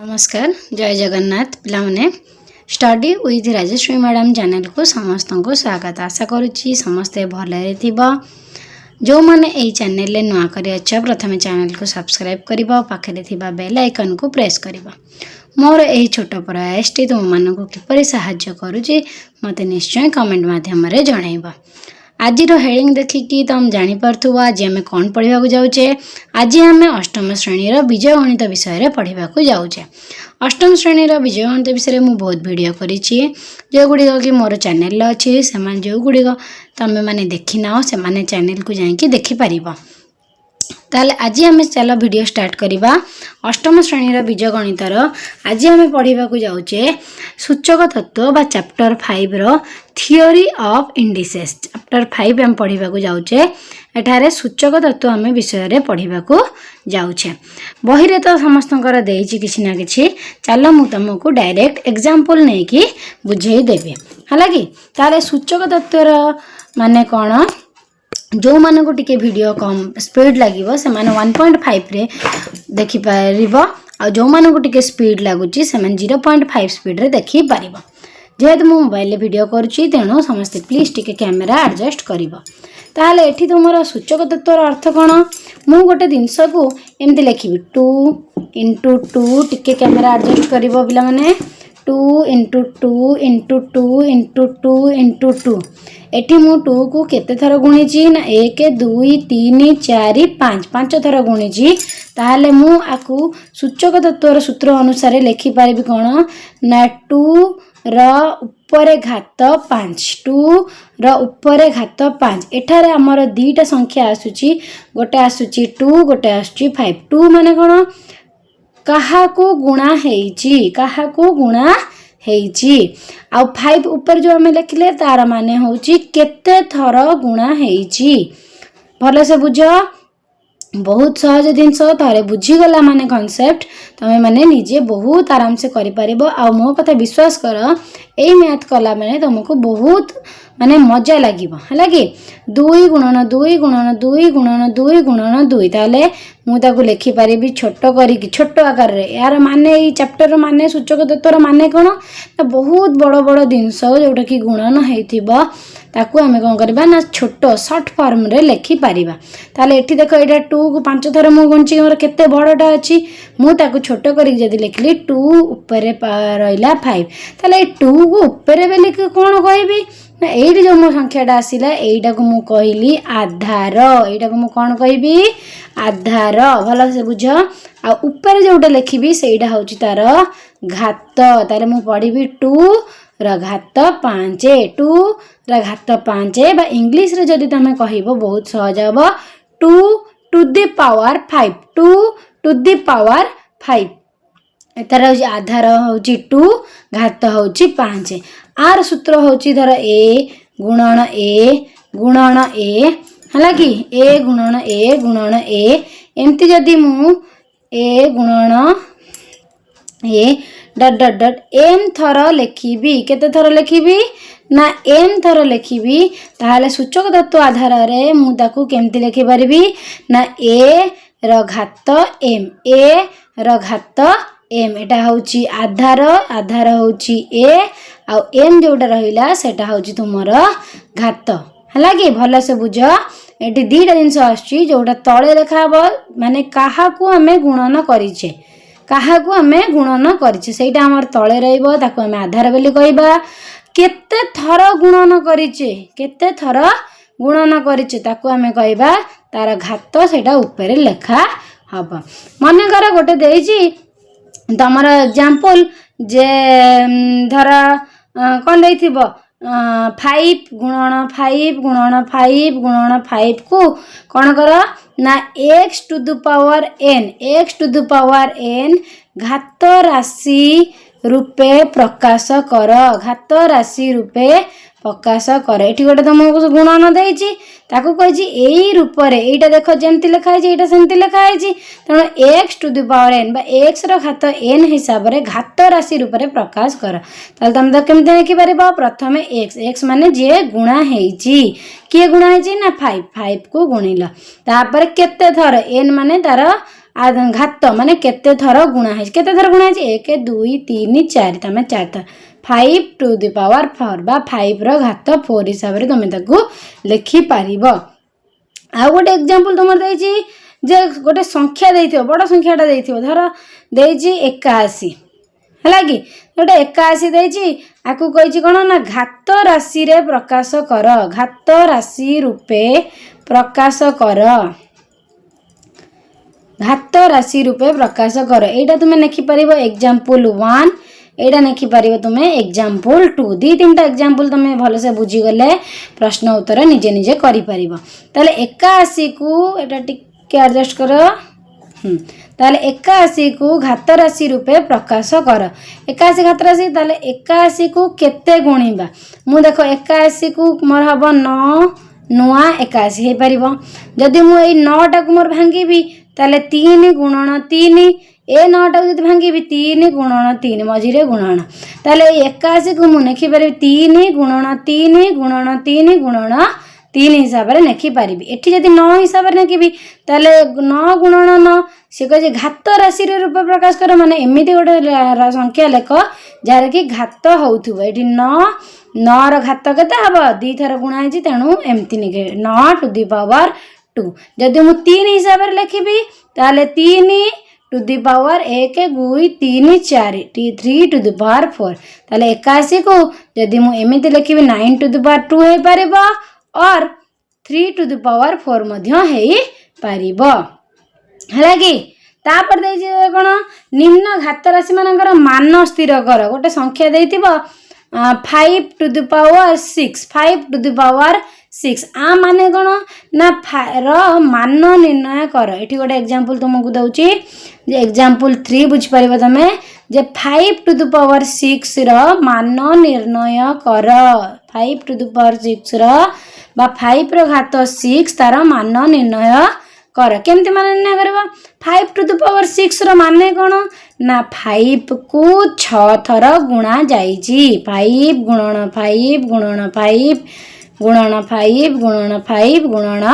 नमस्कार जय जगन्नाथ पिलामने study with Rajeshwari madam channel को समस्त को स्वागत आशा करुच्ची समस्ते भलरे थिबा जो मैंने यही चैनल नुआ कर प्रथम चैनल को सब्सक्राइब कर पाखे थिबा बेल आइकन को प्रेस करबा मोर यही छोट प्रयास टी तुम मान किपर साहाय्य करुच्ची मत निश्चय कमेंट माध्यम जनइबा आज हेडिंग देखिकी तुम जानीपरथु आज आम कौन पढ़ा जाऊे। आज आम अष्टम श्रेणीर विजय गणित विषय पढ़ा जाऊे। अष्टम श्रेणीर विजय गणित विषय मुझे बहुत वीडियो करी जो गुड़िक कि मोर चैनल अच्छी से जो गुड़िक तुम मैंने देखी ना से चैनल को जाकि देखिपर। ताले आज आम चल वीडियो स्टार्ट करवा अष्टम श्रेणीर बीज गणितर आज आम पढ़ा जाऊे सूचक तत्व बा चैप्टर 5 रो थियोरी ऑफ इंडिसेस चैप्टर 5 आम पढ़ा जाऊे। एठारे सूचक तत्व आम विषय पढ़ा जाऊे। बही रे तो समस्त किसी ना कि चल मु तुमको डायरेक्ट एग्जांपल नहीं कि बुझेदेवी है कि ताले सूचक तत्वर माने कौन जो मानक टिके वीडियो कम स्पीड लगे से 1.5 रे देखिपर आ जो मानक टिके स्पीड लगुच से 0.5 स्पीड रे देखिपर। जेहेतु मो मोबाइल वीडियो करुच्ची तेणु समस्ते प्लीज टिके कैमेरा एडजस्ट कर ताहले एठी तुमर सूचक तत्वर अर्थ कौन मु गोटे जिनस को एमती लिखी 2 × 2 टिके कैमेरा एडजस्ट कर पिला माने 2 × 2 × 2 × 2 × 2 एठी मु 2 को केते थर गुणीची ना 1 2 3 4 5 5 थर गुणीची ताहले मु आकु सूचक तत्वर सूत्र अनुसार लिखि पारिबी कोन ना 2 र उपरे घात 5 2 र उपरे घात 5 एठारे हमर दीटा संख्या आसुची गोटे आसुची 2 गोटे आसुची 5 2 माने कोन कहा को गुणा हेइची आ 5 ऊपर जो हमें लिखले तार माने होची केते थर गुणा हेइची। भले से बुझ बहुत सहज जिनस थे बुझीगला माने कॉन्सेप्ट तमें माने निजे बहुत आराम से करि परिबो आ मो कथा विश्वास कर एई मैथ कला माने तुमको बहुत माने मजा लागिबो हला कि 2 × 2 × 2 × 2 × 2 ताले मु ताकू लिखि पारिबी छोट करिकी छोट आकार रे यार माने ई चैप्टर माने सूचक तत्वर माने कोन ना बहुत बड़ बड़ जिनस जोटा कि गुणन हेइथिबो ताकू आमे कोन करबा ना छोट शॉर्ट फॉर्म रे लिखि पारिबा। ताले एठी देखो एटा 2 को 5 थर मु गुणची मोर केते बड़टा अछि मु ताकू छोट करिक जदी लिखली 2 ऊपर रहिला 5 ताले 2 को ऊपर बेली कोन कहबी ना एठी जो मो संख्याटा आसिला एइटा को मु कहली आधार एइटा को मु कोन कहबी आधार भलो से बुझ आ ऊपर जोटा लिखिबी सेइटा होची तार घात तारे मु पढ़िबी 2 र घात 5 2 र घात 5 बा इंग्लिश रे जदी तमे कहिबो बहुत सहज हबो 2 to the power 5 2 to the power 5 एतार होची आधार होची 2 घात होची 5 आर सूत्र होची धर a गुणन a हला कि a गुणन a एमती जदी मु a गुणन a dot dot dot M थर लिखिबी केते थर लिखिबी ना एम थर लिखिबी ताहले सूचक तत्व आधार रे मु ताकू केमती लिखि परिबी ना a र घात m a र घात m एटा होची आधार होची a आ m जोटा रहिला सेटा होची तुमर घात हला कि भलो से बुझ एटी दीटा जिंस आछी जोटा तळे लेखाबो माने काहा को हमें गुणन करिचे काहाकू आमे गुणन करिचे सेटा हमर तळे रहइबो ताकू आमे आधार बोली कहबा केते थर गुणन करिचे ताकू आमे कहबा तार घात सेटा ऊपर लेखा हबो। मने कर गोटे देइची तमर एग्जांपल जे धर कोन देइथिबो 5 गुणन 5 गुणन 5 गुणन 5 को कौन कर ना x to the power n घात राशि रूपे प्रकाश कर घात राशि रूपे प्रकाश कर एठी गोटे तुमको गुणन देइची ताकू कहिची एई रूप रे एटा देखो जेमती लिखा है एटा सेमती लिखा है तनो x to the power n बा x रो घात n हिसाब रे घात राशि रूप रे प्रकाश कर ताल तुम तो केमते लिखि परिबा प्रथमे x माने जे गुणा हेइची किए गुणा हेइची ना 5 को गुणिला तापर केते थर n माने तार घात माने केते थर गुणा है केते थर गुणा है 1 2 3 4 तमें 4 थर 5 टू द पावर 4 बा 5 रो घात 4 हिसाब रे तमें ताकू लिखि पारिबो। आ गोटे एग्जांपल तुमर देछि जे गोटे संख्या देइथियो बड़ संख्याटा देइथियो धर देछि 81 हला कि गोटे 81 देछि आकु कहिछि कोन ना घात राशि रे प्रकाश कर घात राशि रूपे प्रकाश कर घात राशि रूपे प्रकाश कर एटा तुमे लिखि परिबो एग्जांपल 1 एटा लिखि परिबो तुमे एग्जांपल 2 दी तीनटा एग्जांपल तुमे भलो से बुझी गले प्रश्न उत्तर निजे निजे करि परिबो। ताले 81 को एटा टिके एडजस्ट कर ताले 81 को घात राशि रूपे प्रकाश कर 81 घात राशि ताले 81 को केते गुणीबा मु देखो 81 को मोर हबो 9 नुआ 81 हे परिबो जदि मु एई 9 टा को मोर भांगीबी ताले 3 गुणन 3 ए 9 टा जदि भांगीबी 3 गुणन 3 मझिरे गुणन ताले 81 को मु लिखि परिबी 3 गुणन 3 गुणन 3 गुणन 3 हिसाब रे लिखि पारिबी एठी जदि 9 हिसाब रे लिखिबी ताले 9 गुणन 9 से कहे घात राशि रे रूप प्रकाश कर माने एमिति गोटे संख्या लेख जार कि घात होउथुबो एठी 9 9 रो घात केते हबो दी थर गुणा है तेणु एमती निके 9 टू दी पावर 2 जदि मु 3 हिसाब रे लिखिबी ताले 3 to the power 1 2 3 4 3 to the power 4 ताले 81 को जदि मु एमिति लिखिबी 9 टू दी पावर 2 हे परिबो और 3 टू दी पावर 4 मध्य हे परिबो हला कि तापर दे जे कोन निम्न घात राशि मानकर मान स्थिर कर गोटे संख्या देइतिबो 5 to the power 6 5 to the power 6 आ माने कोन ना रो मान निर्णय कर एठी गोटे एग्जांपल तुमको दउची जे एग्जांपल 3 बुझ परिबो तमे जे 5 टू दी पावर 6 रो मान निर्णय कर 5 टू दी पावर 6 रो बा 5 रो घात 6 तार मान निर्णय कर केमति मान निर्णय करबो 5 टू दी पावर 6 रो माने कोन ना 5 को 6 थर गुणा जाईची 5 गुणन 5 गुणन 5 गुणन 5 गुणन 5 गुणन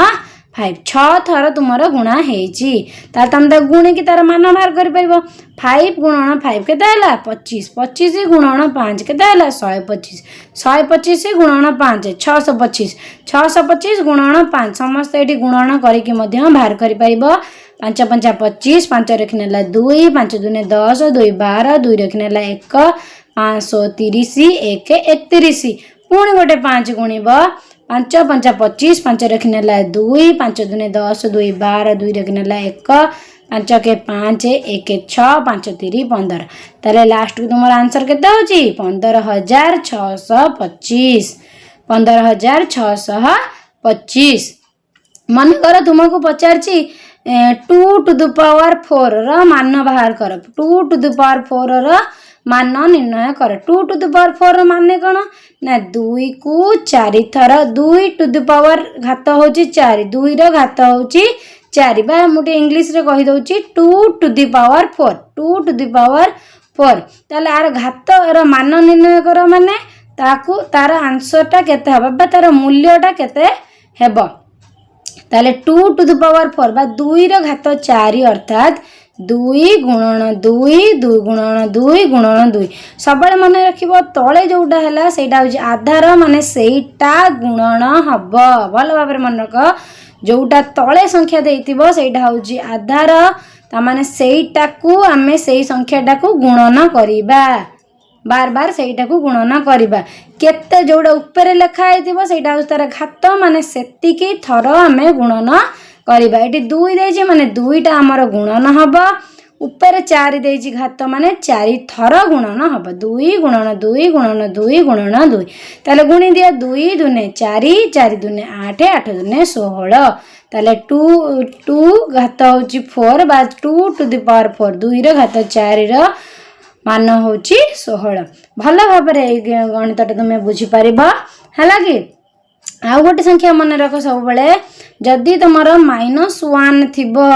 5 6 थर तुमर गुणा हेची ता तम गुणी की तार मान बाहर कर परिबो 5 गुणन 5 केते हला 25 25 गुणन 5 केते हला 125 125 गुणन 5 625 625 गुणन 5 समस्त एठी गुणन करी कि मध्य बाहर करि परिबो 5 5 25 5 रखनेला 2 5 दुने 10 2 12 2 रखनेला 1 530 1 31 पुणी गोटे 5 गुणिब 5 5 25 5 रखनेला 2 5 दुने 10 2 12 2 रखनेला 1 5 के 5 1 6 5 3 15 ताले लास्ट को तुमर आंसर केते होची 15625 15625 मन कर तुमको पचारची 2 टू द पावर 4 रो मान बाहर कर 2 टू द पावर 4 रो मान निर्णय कर 2 टू द पावर 4 माने कोन ना 2 को 4 थर 2 टू द पावर घात होची 4 2 रो घात होची 4 बा मुटे इंग्लिश रे कहि दउची 2 to the power 4 2 to the power 4 ताले आर घात रो मान निर्णय कर माने ताकू तार आंसर टा केते हबा बा तार मूल्य टा केते हेबो ताले 2 टू द पावर 4 बा 2 रो घात 4 अर्थात 2 गुणन 2 2 गुणन 2 गुणन 2 सबले मन रखिबो तळे जोटा हला सेटा होची आधार माने सेटा गुणन हबो भलो भाबरे मन रख जोटा तळे संख्या देइतिबो सेटा होची आधार ता माने सेटा को हमें सेई संख्याटा को गुणन करिबा बार बार सेटा को गुणन करिबा केते जोडा ऊपर लिखा आइतिबो सेटा होची तार घात माने सेतिकी थर हमें गुणन करिबा एटी 2 देछि माने 2 टा हमर गुणन हबो ऊपर 4 देछि घात माने 4 थर गुणन हबो 2 गुणन 2 गुणन 2 गुणन 2 ताले गुणी दिया 2 दुने 4 4 दुने 8 8 दुने 16 ताले 2 2 घात होछि 4 बा 2 टू द पावर 4 2 रो घात 4 रो मान होछि 16 भलो भाबरे गणितटा तुमे बुझी परिबा हला कि आ गोटे संख्या मन रख सब बेले जदि तुमर -1 थिबो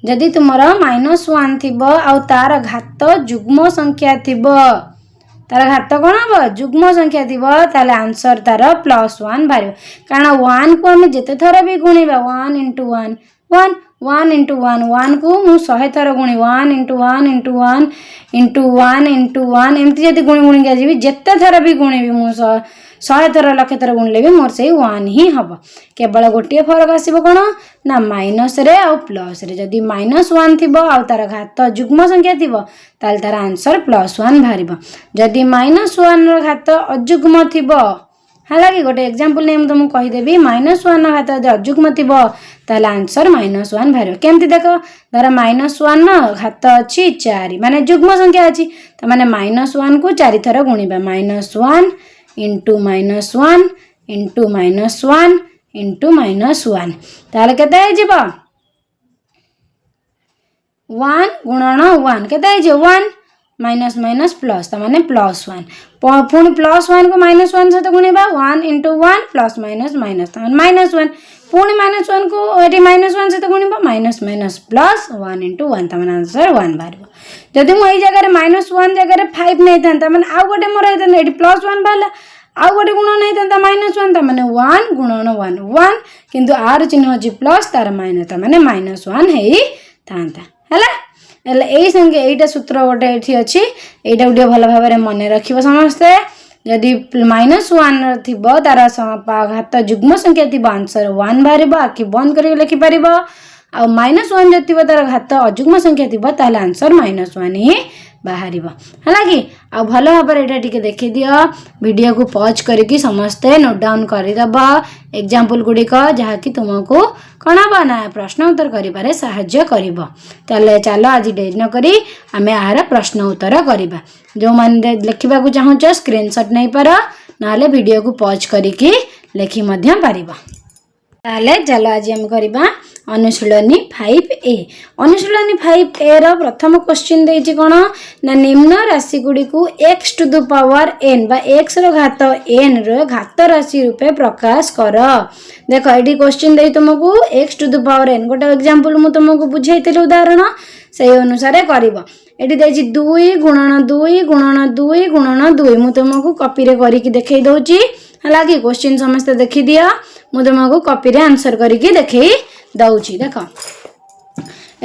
जदि तुमर -1 थिबो आ तार घात जुग्म संख्या थिबो तार घात कोन हबो जुग्म संख्या थिबो ताले आंसर तार +1 बारिबो कारण 1 को हम जते थर भी गुणीबा 1 * 1 one one into one one को मु 100 थर गुणी one into one into one into one into one एमती जब गुणी गुणी जी जिते थर भी गुणी मु 100 थर लक्षे थर गुणिले भी मोर से वन ही हम केवल गोटे फरक आसो कौन ना माइनस रे आउ प्लस रे जदि -1 थी आउ तार घात जुग्म संख्या थी ताल तार आंसर +1 बाहर जदि -1 घात अजुग्म थी हालांकि गोटे एग्जांपल नहीं तुमको कहीदेवी -1 घात अजुग्म थी ताल आंसर -1 बाहर केमती देख धर -1 घात अच्छी 4 माने जुग्म संख्या अच्छी तो माने -1 को 4 थर गुणिबा -1 इंटू -1 इंटू -1 इंटू -1 ताले केते हो जिवो 1 गुणन 1 केते हो जिवो 1 माइनस माइनस प्लस तो माने +1 पुणी +1 को -1 सहित गुणिबा 1 इंटू 1 प्लस माइनस माइनस तो -1 पुणी -1 को एटी -1 सहित गुणिबा माइनस माइनस प्लस 1 इंटू 1 तो माने आंसर 1 बाहर जदि मु एई जगह -1 जगह 5 नहीं था माने आउ गोटे मोर एटी +1 बाहला आउ गोटे गुणन होता -1 तो माने 1 गुणन 1 1 किंतु आर चिन्ह अच्छी प्लस तार माइनस तो माने -1 हेई थांता हैला एले एई संगे एईटा सूत्र गोटे एठी अछि एईटा गोटे भल भाव में मन रखिबो समस्ते यदि -1 थिबो तार घात जुग्म संख्या थिबो आंसर 1 बाहरिबो आखि बंद करि लिखि परिबो आ -1 जदि थिबो तार घात अजुग्म संख्या थिबो ताले आंसर -1 ही बाहर हालाकि आ भल भाव यहाँ टी देखी दियो वीडियो को पॉज करके समस्ते नोट डाउन करदब एग्जाम्पल गुड़िक जहाँकि तुमको कौन हम ना प्रश्न उत्तर कर साहाय्य कर चलो आज डेरी नक आम यार प्रश्न उत्तर करवा जो मैंने लिखा चाहूँ स्क्रीनशॉट नहीं पार ना वीडियो को पॉज करके लिखि पार ताले चलो आज आम करवा अनुशीलनी 5A अनुशीलनी 5A रो प्रथम क्वेश्चन देछि कोन ना निम्न राशि गुडी को x to the power n बा x रो घात n रो घात राशि रूपे प्रकाश कर देखो एडी क्वेश्चन देइ तुमको x to the power n गोटे एग्जांपल मु तुमको बुझाइतिल उदाहरण सेही अनुसार करिवो एडी देछि 2 गुणन 2 गुणन 2 गुणन 2 मु तुमको कॉपी रे करिकि देखै दउची हालाकि क्वेश्चन समस्त देखि दिया मु तुमको कॉपी रे आंसर करिकि देखै दउची देखो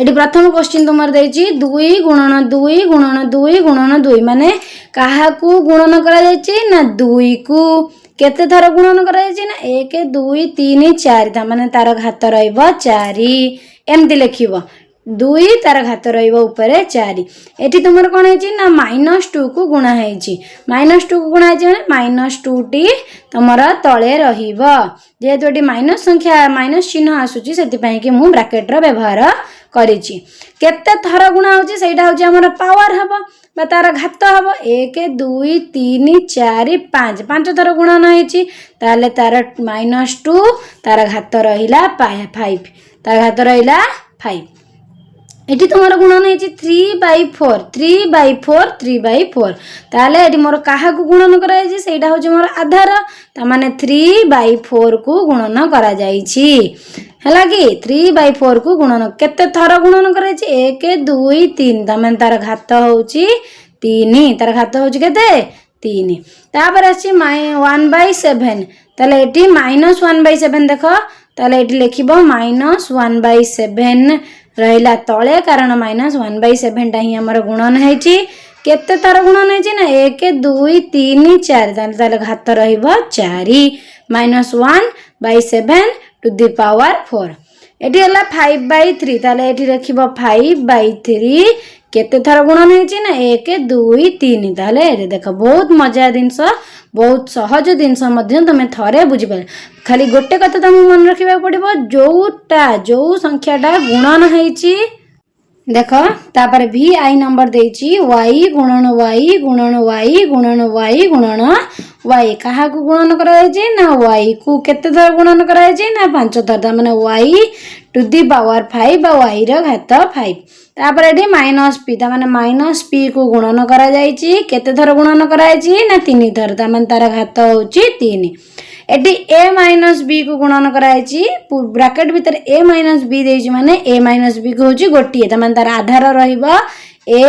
एडी प्रथम क्वेश्चन तुमर देछि 2 गुणन 2 गुणन 2 गुणन 2 माने काहा को गुणन करा जायछि ना 2 को केते थर गुणन करा जायछि ना 1 2 3 4 ता माने तार घात रहइबो 4 एमति लिखिबो 2 तार घात रहइबो ऊपर 4 एठी तुमर कोन हेछि ना -2 को गुणा हेछि -2 को गुणा हेछि माने -2 टी तुमर तळे रहिबो जेहेतु एठी माइनस संख्या माइनस चिन्ह आसुची सेति पई कि मु ब्रैकेट रो व्यवहार करिछि केते थर गुणा होछि सेटा होछि हमर पावर हबो बा तार घात हबो 1 2 3 4 5 5 थर गुणा न हेछि ताले तार -2 तार घात रहिला 5 तार घात रहिला 5 एटी तुमर गुणन है 3/4 3/4 3/4 ताले एटी मोर काहा को गुणन करा जायछि सेटा होछि मोर आधार ता माने 3/4 को गुणन करा जायछि हला कि 3/4 को गुणन केते थर गुणन करा जायछि 1 2 3 ता माने तार घात होछि 3 तार घात होछि केते 3 तापर अछि 1/7 ताले एटी -1/7 देखो ताले एटी लिखिबो -1/7 रहिला तळे कारण -1/7 टा ही हमर गुणन हेछि केते तार गुणन हेछि ना 1 2 3 4 ताले घात रहइबो 4 -1/7 टू द पावर 4 एठी हला 5/3 ताले एठी रखिबो 5/3 केते थर गुणन हेछि ना 1 2 3 ताले ए देखो बहुत मजा जिंस बहुत सहज जिनस मध्य तुम थरे बुझिपार खाली गोटे कथा तुम मन रखा पड़ो जो संख्याटा गुणन होइछि देख तापर भी आई नंबर देछि y गुणन y गुणन y गुणन y गुणन y कहा को गुणन कराइछि ना y को केते थर गुणन कराइछि ना 5 थर माने y टू द पावर 5 बा y रो घात 5 तापर एठी -p ता माने -p को गुणन करा जायछि केते थर गुणन कराइछि ना 3 थर ता माने तार घात होछि 3 एटी a - b को गुणन कराइछि ब्रैकेट भीतर a - b देछि माने a - b को होछि गोटिए त माने तार आधार रहइबो a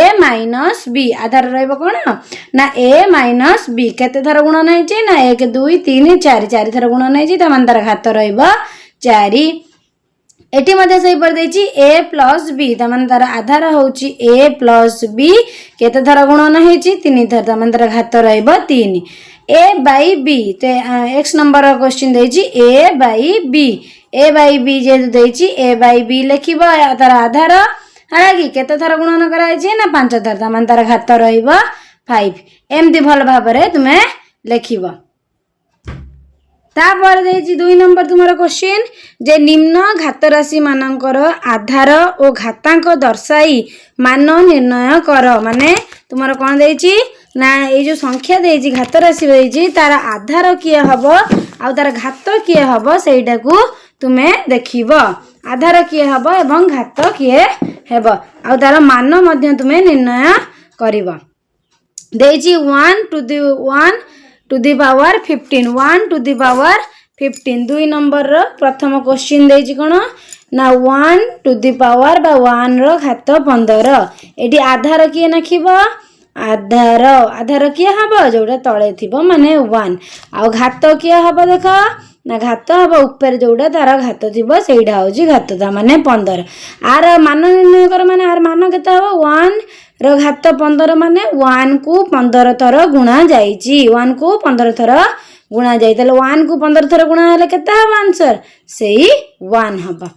- b आधार रहइबो कोन ना a - b केते थर गुणन हेछि ना 1 2 3 4 4 थर गुणन हेछि त माने तार घात रहइबो 4 एटी मध्य सही पर देछि ए प्लस बी तमन तार आधार होछि ए प्लस बी केते थर गुणन हेछि 3 थर तमन तार घात रहइबो 3 ए बाई बी ते एक्स नंबर क्वेश्चन देछि ए बाई बी जे देछि ए बाई बी लिखिबो तार आधार हला कि केते थर गुणन कराइछि ना 5 थर तमन तार घात रहइबो 5 एमती भल भाबरे तुमे लिखिबो तापर देछि 2 नंबर तुमरो क्वेश्चन जे निम्न घात राशि मानकर आधार और घातांक दर्शाई मान निर्णय कर माने तुमरो कोन देछि ना ए जो संख्या देछि घात राशि देछि तार आधार किए हबो आ तार घात किए हबो सेइटा को तुमे देखिबो आधार किए हबो एवं घात किए हेबो आ तार मान मध्य तुमे निर्णय करिवो देछि 1 to the power 15 1 to the power 15 2 number रो प्रथम क्वेश्चन देछि कोन ना 1 टू दी पावर बा 1 रो घात 15 एटी आधार किए नखिबो आधार किए हबो जोडा तळे थिबो माने 1 आ घात किए हबो देखो ना घात हबो ऊपर जोडा तार घात थिबो सेइडा होजी घात ता माने 15 आर मान निर्णय कर माने आर मान केते हबो 1 रो घात 15 माने 1 को 15 थर गुणा जाईची 1 को 15 थर गुणा जाई तले 1 को 15 थर गुणा हले केते हबो आंसर सेही 1 हबो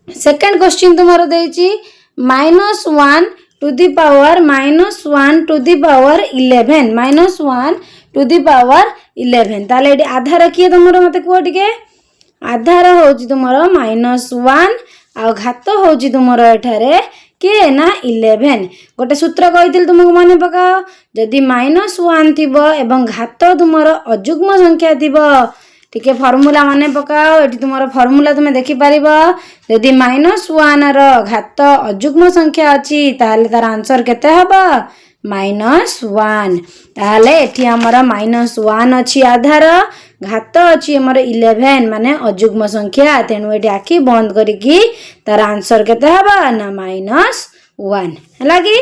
सेकंड क्वेश्चन तुमरो देची -1 to the power -1 to the power 11 -1 to the power 11 ताले एडी आधार किए तुमरो मते को टिके आधार होची तुमरो -1 आ घात होची तुमरो एठारे के ना 11 गोटे सूत्र कहिथिल तुमको माने पकाओ जदि -1 थिबो एवं घात तुमरो अजुग्म संख्या थिबो टिके फार्मूला माने पकाओ एठी तुमरो फार्मूला तुमे देखि परिबो जदि -1 रो घात अजुग्म संख्या अछि ताले तार आंसर केते हबो -1 ताले एठी हमर -1 अछि आधार घात अछि हमर 11 माने अजुग्म संख्या तेनु एठी आखि बंद करिकी तार आंसर केते हबो ना -1 हला कि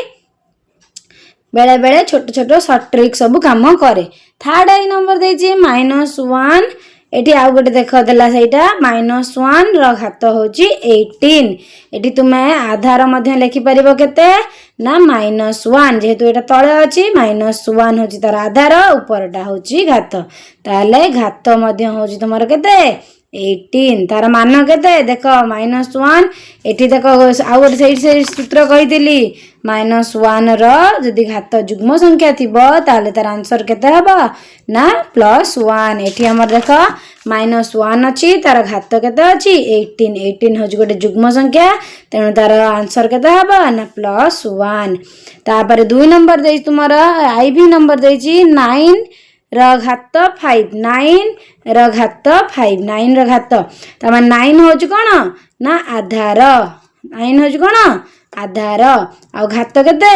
बेले बेले छोट छोट शॉर्ट ट्रिक सब काम करे थर्ड आई नंबर देछि -1 एठी आउ गोटे देख देला सेटा -1 रो घात होची 18 एठी तुमे आधार मध्य लिखि परिबो केते ना -1 जेहेतु एटा तळे अछि -1 होची तार आधार ऊपरटा होची घात ताले घात मध्य होची तुमर केते 18 तार मान केते देखो -1 एठी देखो आउ गोटे सेही सूत्र कहिदिली -1 रो जदि घात जुग्म संख्या थिबो ताले तार आंसर केते हबो ना +1 एठी हमर देखो -1 अछि तार घात केते अछि 18 होज गोटे जुग्म संख्या तेनु तार आंसर केते हबो ना +1 तापर 2 नंबर देइ तुमरा आईवी नंबर देछि 9 र घात 5 9 र घात 5 9 र घात तमा 9 होज कोन ना आधार 9 होज कोन आधार आ घात केते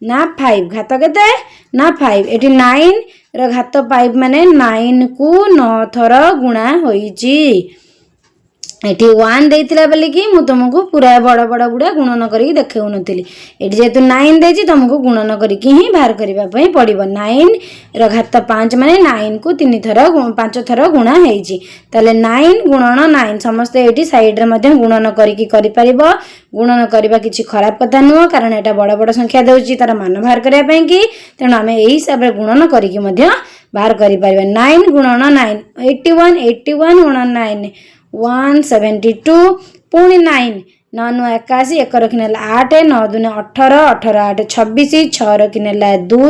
ना 5 घात केते ना 5 एठी 9 र घात 5 माने 9 को 9 थर गुणा होईची एठी 1 देइतिला बेले कि मु तुमको पूरा बड़ बड़ गुडा गुणन करी देखेउ नथिली एठी जेतु 9 देछि तुमको गुणन करी कि ही बाहर करिबा पई पड़िबो 9 र घात 5 माने 9 को 3 थर 5 थर गुणा हेइची ताले 9 गुणन 9 समस्त एठी साइड रे मध्ये गुणन करी कि करि परिबो गुणन करिबा किछि खराब कथा नुह कारण एटा बड़ बड़ संख्या देउची तार मान बाहर करिया पई कि तेनु हमें एही हिसाब रे गुणन करी कि मध्ये बाहर करि परिबा 9 गुणन 9 81 गुणन 9 172 पुणी 9 9 9 81 1 रखिनेला 8 9 2 18 18 8 26 6 रखिनेला 2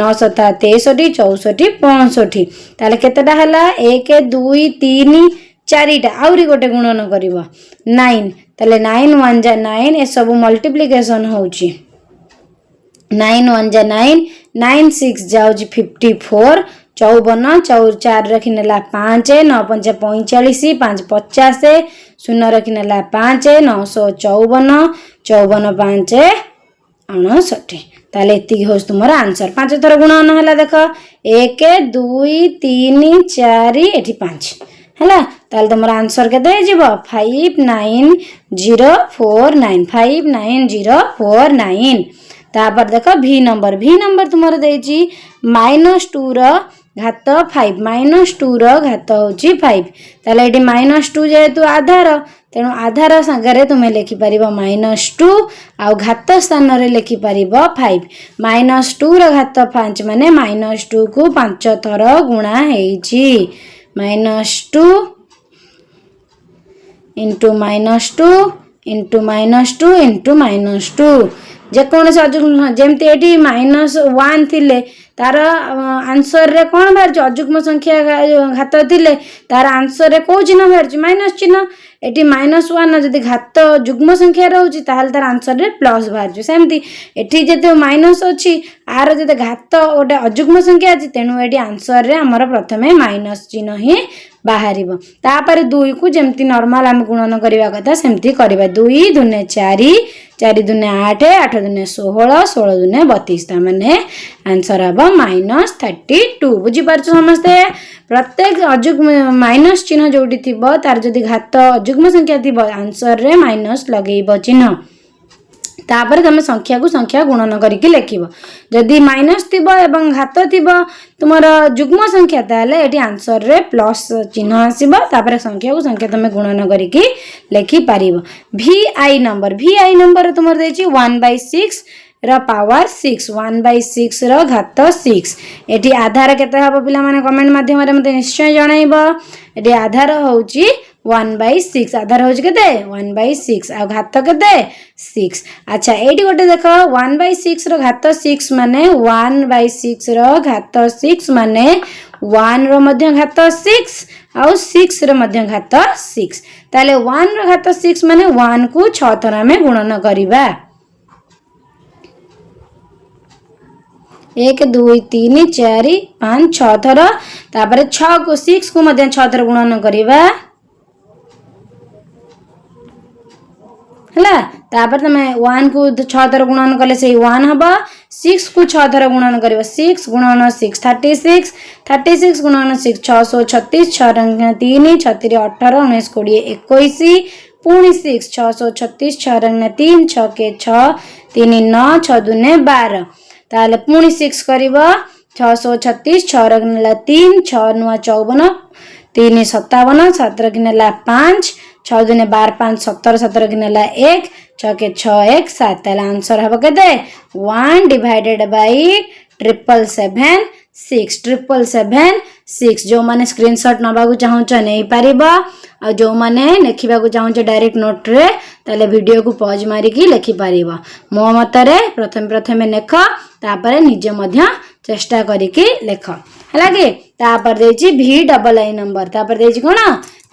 9 7 63 64 65 ताले केतेटा हला 1 2 3 4 टा आउरी गोटे गुणन करिवो 9 ताले 9 1 जा 9 ए सब मल्टीप्लिकेशन होउची 9 1 जा 9 9 6 जाउची 54 54 4 रखिनेला 5 9 5 45 5 50 0 रखिनेला 5 954 54 5 59 ताले एति होस तुमरा आंसर 5 थर गुणन हला देख 1 2 3 4 एठी 5 हला ताले तुमरा आंसर केते जिवो 59049 59049 तापर देखो भी नंबर तुमर देजी -2 रो घात 5 -2 ର घात होची 5 ताले एटी -2 जेहेतु आधार तेणु आधार संगे तुम्हें लिखिपर -2 आउ घात स्थान रे लिखिपर 5 -2 र घात 5 माने -2 को 5 थर गुणा हेची -2 इंटू -2 इंटू -2 इंटू -2 जेकोसी अजुग्म जमती ये -1 थिले तार आंसर रे कौन बाहर अजुग्म संख्या घात थिले तार आंसर रे कौ चिन्ह बाहर माइनस चिन्ह एटी -1 जदि घात जुग्म संख्या रोचे तार आंसर रे प्लस बाहर सेमती एटी जो माइनस अच्छी आर जो घात गोटे अजुग्म संख्या अच्छी तेणु ये आंसर रे आमर प्रथमे माइनस चिन्ह ही बाहर तापर 2 को जमती नॉर्मल आम गुणन करवा कथा सेमती करवा 2 दूने 4 4 दूने 8 8 दूने 16 16 दूने 32 ताने आंसर हम -32 बुझीपार समस्ते प्रत्येक अजुग्म माइनस चिन्ह जोटी थी तार जदि घात अजुग्म संख्या थी आंसर रे माइनस लगेब चिन्ह तापर तुम संख्या को संख्या गुणन करके लिखिब जदि माइनस थी एवं घात थी तुम जुग्म संख्या ताले एटी आंसर रे प्लस चिन्ह आसीबो तापर संख्या को संख्या तुम गुणन करके लिखि पारिबो VI नंबर तुम देछि 1/6 र पावर 6 1/6 र घात 6 एटी आधार केते हबो पिला माने कमेंट माध्यम रे मते निश्चय जणाइबो एटी आधार होउची 1/6 आधार होउची केते 1/6 आ घात केते 6 अच्छा एटी गोटे देखो 1/6 रो घात 6 माने 1/6 रो घात 6 माने 1 रो मध्य घात 6 आउ 6 रो मध्य घात 6 ताले 1 रो घात 6 माने 1 को 6 थरा में गुणन करिबा 1 2 3 4 5 6 थर तापर 6 को 6 को मध्य 6 थर गुणन करिबा हला तापर तमे 1 को 6 थर गुणन कले से 1 हबा 6 को 6 थर गुणन करिवो 6 गुणन 6 36 36 गुणन 6 636 6 रंग 3 36 18 19 20 21 पुणी 6 636 6 रंग 3 6 के 6 3 9 6 दूने 12 ताले पुणी 6 करिवो 636 6 रंग 3 6 9 54 3 57 7 रंग 5 6 दूने 12 5 17 17 की नेला 1 6 के 6 1 7 ताले आंसर हबो केते 1 डिवाइडेड बाय 777 6 777 6 जो माने स्क्रीनशॉट नबा को चाहौ छ नै परिबा आ जो माने लिखिबा को चाहौ छ डायरेक्ट नोट रे ताले वीडियो को पॉज मारी की लिखि परिबा मो मतरे प्रथम लेख तापर निजे मध्य चेष्टा करी की लेख हला के तापर देछि VII नंबर तापर देछि कोन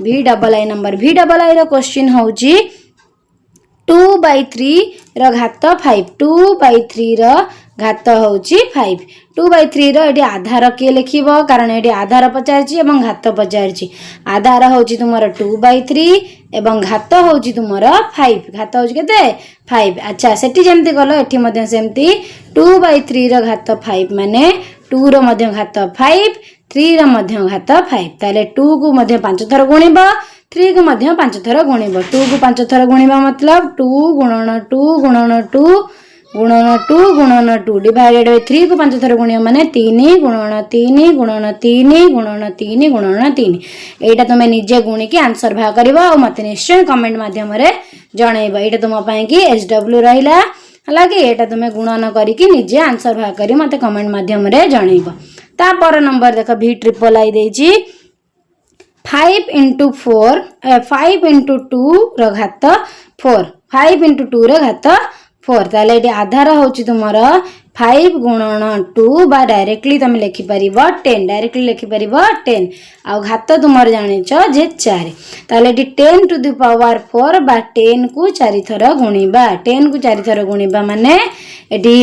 VII नंबर VII रो क्वेश्चन होउची 2/3 रो घात 5 2/3 रो घात होउची 5 2/3 रो एटी आधार के लिखिबो कारण एटी आधार पचारची एवं घात पचारची आधार होउची तुमरो 2/3 एवं घात होउची तुमरो 5 घात होउची केते 5 अच्छा सेठी जेमती गलो एठी मध्य सेमती 2/3 रो घात 5 माने 2 रो मध्य घात 5 3 रो मध्य घात 5 ताले 2 को मध्य 5 थर गुणिबो 3 को मध्य 5 थर गुणिबो 2 को 5 थर गुणिबा मतलब 2 गुणन 2 गुणन 2 गुणन 2 गुणन 2 डिवाइडेड बाय 3 को 5 थर गुणियो माने 3 गुणन 3 गुणन 3 गुणन 3 गुणन 3 एटा तुमे निजे गुणी की आंसर भा करबो और मते निश्चय कमेंट माध्यम रे जणैबो एटा तुम पई की SW रहिला हालाकि एटा तुमे गुणन करी की निजे आंसर भा करी मते कमेंट माध्यम रे जणैबो ता पर नंबर देखो VII देछि 5 × 4 5 × 2 रो घात 4 5 × 2 रो घात 4 ताले एटी आधार होची तुमरो 5 गुणन 2 बा डायरेक्टली तुम लिखि परिबो 10 डायरेक्टली लिखि परिबो 10 आ घात तुमर जानिचो जे 4 ताले एटी 10 टू द पावर 4 बा 10 को 4 थर गुणिबा 10 को 4 थर गुणिबा माने एटी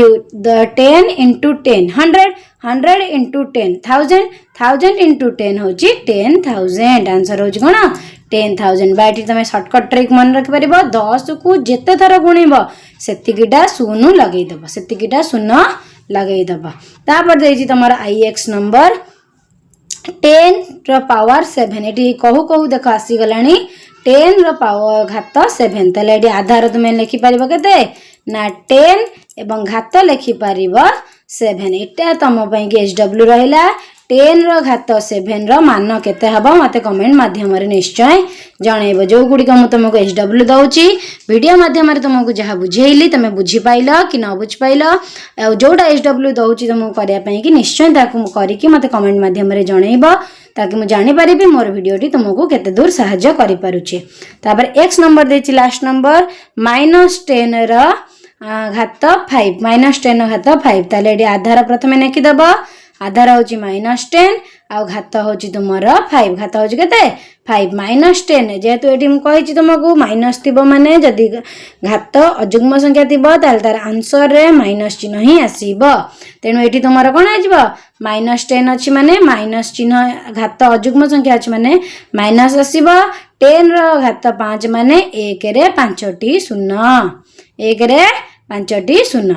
10 × 10 100 100 × 10 1000 1000 × 10 होची 10000 आंसर होची कोन 10000 बाटी तमे शॉर्टकट ट्रिक मन रख परिबो 10 को जेते थर गुणिबो सेतिकिटा शून्य लगेई दबो सेतिकिटा शून्य लगेई दबो तापर देजी तमरा IX नंबर 10 रो पावर 7 एटी कहू देखो आसी गलानी 10 रो पावर घात 7 तले एटी आधार तुमे लिखि परिबो केते ना 10 एवं घात लिखि परिबो 7 एटा तम पई के SW रहिला 10 ର घात 7 ର मान केते हबो मते कमेंट माध्यम रे निश्चय जणैबो। जो गुडी को मु तुमको SW दउची वीडियो माध्यम रे तुमको जहा बुझेइली तमे बुझी पाइलो कि न बुझ पाइलो जोटा SW दउची तुमको करिया पई कि निश्चय ताकू करी कि मते कमेंट माध्यम रे जणैबो ताकि मु जानि परिबी मोर वीडियोटी तुमको केते दूर सहाय्य करि पारुची। तापर x नंबर देची लास्ट नंबर -10 र घात 5 -10 र घात 5 ताले एडी आधार प्रथमे नेकी दबो आधार होची -10 आ घात होची तुमर 5 घात होची केते 5 -10 जेतु एटी मु कहिची तुमको माइनस थिबो माने जदी घात अजुग्म संख्या थिबो ताल तार आंसर रे माइनस चिन्ह ही आसीबो। तेनु एटी तुमर कोन आजिबो -10 अछि माने माइनस चिन्ह घात अजुग्म संख्या अछि माने माइनस आसीबो। 10 रो घात 5 माने 1 रे 5टी शून्य 1 रे 5टी शून्य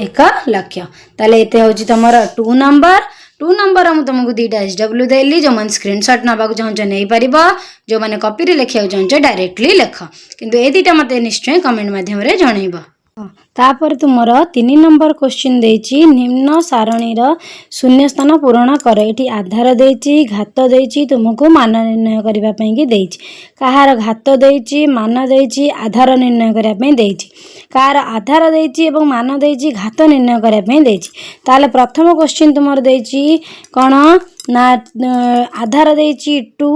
1 लक्ष्य। ताले एते होची तमर 2 नंबर हम तुमको दीटा SW देली जो मन स्क्रीनशॉट नबाक चाहछ नै परिबो जो माने कॉपी रे लिखिया चाहछ डायरेक्टली लिख किंतु ए दीटा मते निश्चय कमेंट माध्यम रे जणैबो। तापर तुमर 3 नंबर क्वेश्चन देची निम्न सारणी रो शून्य स्थान पूरण कर। एठी आधार देची घात देची तुमको मान निर्णय करिबा पई कि देची कहार घात देची मान देची आधार निर्णय करिया पई देची कार आधार देची एवं मान देची घात निर्णय करिया पई देची। ताले प्रथम क्वेश्चन तुमर देची कोन ना आधार देची 2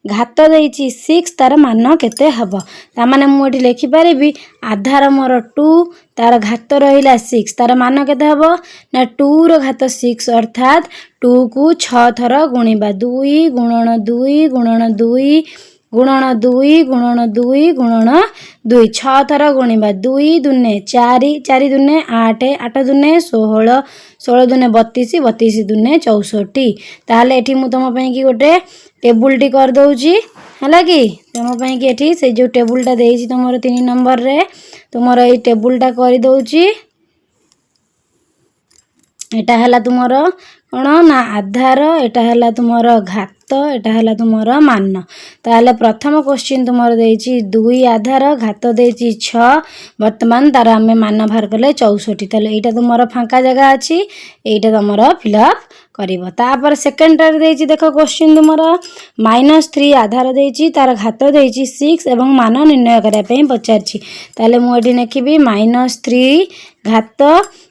घात देची 6 तार मान केते हबो ता माने मु एठी लिखि परिबी आधार मोर 2 तार घात रहिला 6 तार मान केते हबो ना 2 रो घात 6 अर्थात 2 को 6 थर गुणिबा 2 गुणन 2 गुणन 2 गुणन 2 गुणन 2 गुणन 2 6 थर गुणिबा 2 दुने 4 4 दुने 8 8 दुने 16 16 दुने 32 32 दुने 64। ताले एठी मु तम पई कि गोटे टेबुल टी कर दउची हला कि तम पई कि एठी से जो टेबुल टा देइची तमरो 3 नंबर रे तुमरो ए टेबुल टा करि दउची। एटा हला तुमरो कोन ना आधार एटा हला तुमरो घात एटा हला तुमरो मान। ताले प्रथम क्वेश्चन तुमरो देइची 2 आधार घात देइची 6 वर्तमान तार हमें मान बाहर करले 64। ताले एटा तुमरो फांका जगह अछि एटा तुमरो फिलअप करिवो। तापर सेकंड रे देइची देखो क्वेश्चन तुमरो -3 आधार देइची तार घात देइची 6 एवं मान निर्णय करिया पई पचारची। ताले मु एठी नेखिबी -3 घात